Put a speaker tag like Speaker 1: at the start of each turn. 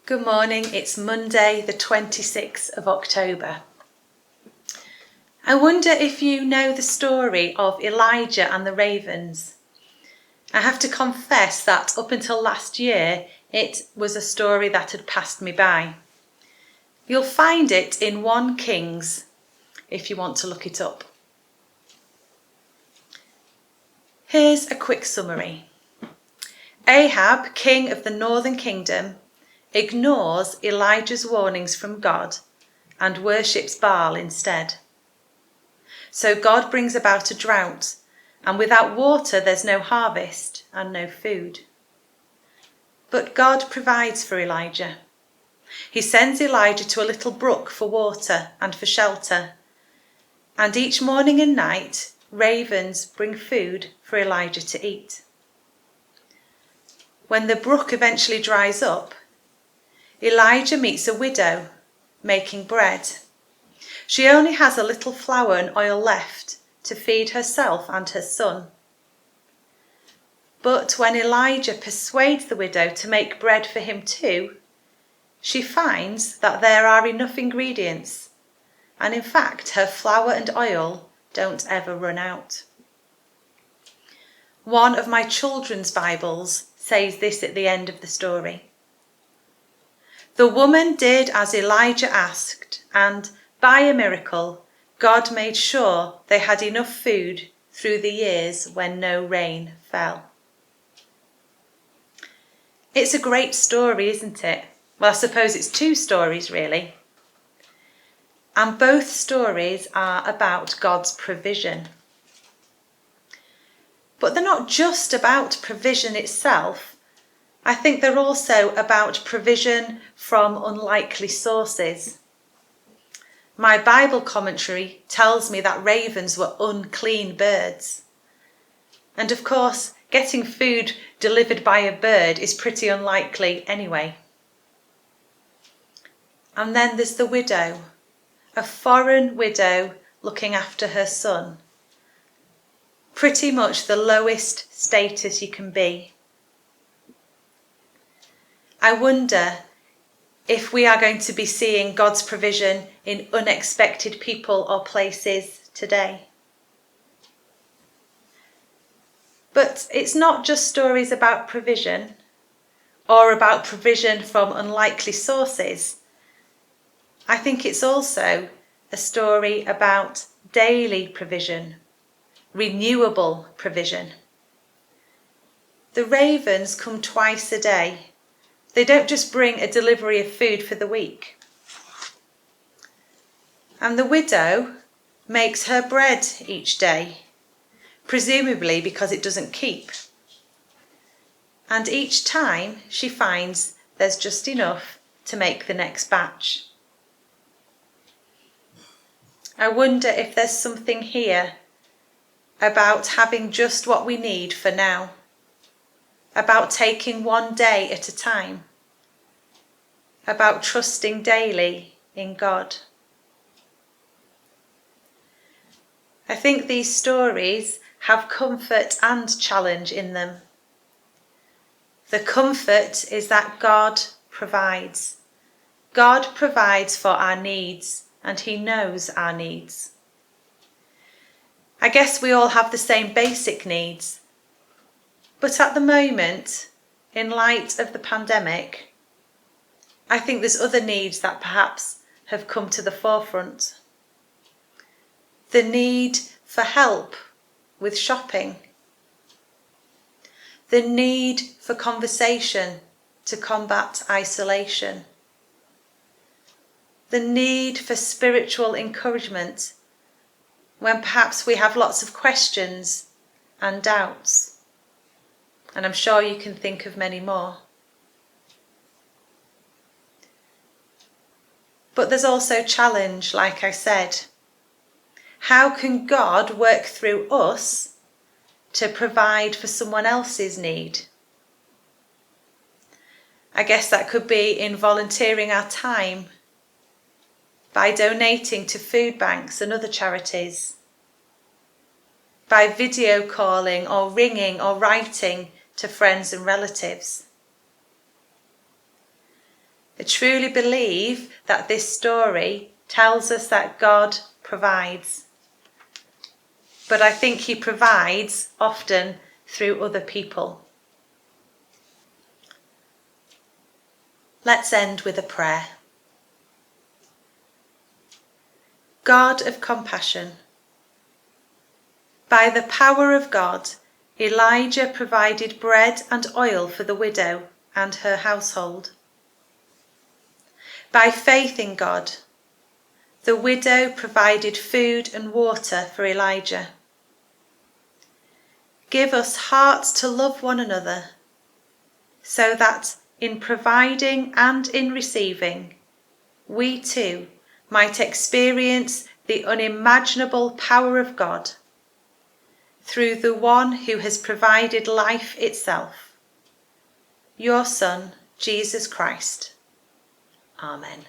Speaker 1: Good morning, it's Monday the 26th of October. I wonder if you know the story of Elijah and the ravens. I have to confess that up until last year it was a story that had passed me by. You'll find it in 1 Kings if you want to look it up. Here's a quick summary. Ahab, king of the northern kingdom, ignores Elijah's warnings from God and worships Baal instead. So God brings about a drought, and without water there's no harvest and no food. But God provides for Elijah. He sends Elijah to a little brook for water and for shelter, and each morning and night ravens bring food for Elijah to eat. When the brook eventually dries up, Elijah meets a widow making bread. She only has a little flour and oil left to feed herself and her son. But when Elijah persuades the widow to make bread for him too, she finds that there are enough ingredients, and in fact her flour and oil don't ever run out. One of my children's Bibles says this at the end of the story. The woman did as Elijah asked, and by a miracle, God made sure they had enough food through the years when no rain fell. It's a great story, isn't it? Well, I suppose it's 2 stories really. And both stories are about God's provision. But they're not just about provision itself. I think they're also about provision from unlikely sources. My Bible commentary tells me that ravens were unclean birds. And of course, getting food delivered by a bird is pretty unlikely anyway. And then there's the widow, a foreign widow looking after her son. Pretty much the lowest status you can be. I wonder if we are going to be seeing God's provision in unexpected people or places today. But it's not just stories about provision or about provision from unlikely sources. I think it's also a story about daily provision, renewable provision. The ravens come twice a day. They don't just bring a delivery of food for the week. And the widow makes her bread each day, presumably because it doesn't keep. And each time she finds there's just enough to make the next batch. I wonder if there's something here about having just what we need for now. About taking one day at a time, about trusting daily in God. I think these stories have comfort and challenge in them. The comfort is that God provides. God provides for our needs, and He knows our needs. I guess we all have the same basic needs. But at the moment, in light of the pandemic, I think there's other needs that perhaps have come to the forefront. The need for help with shopping. The need for conversation to combat isolation. The need for spiritual encouragement when perhaps we have lots of questions and doubts. And I'm sure you can think of many more. But there's also challenge, like I said. How can God work through us to provide for someone else's need? I guess that could be in volunteering our time, by donating to food banks and other charities, by video calling or ringing or writing to friends and relatives. I truly believe that this story tells us that God provides. But I think he provides often through other people. Let's end with a prayer. God of compassion, by the power of God, Elijah provided bread and oil for the widow and her household. By faith in God, the widow provided food and water for Elijah. Give us hearts to love one another, so that in providing and in receiving, we too might experience the unimaginable power of God through the one who has provided life itself, your Son, Jesus Christ. Amen.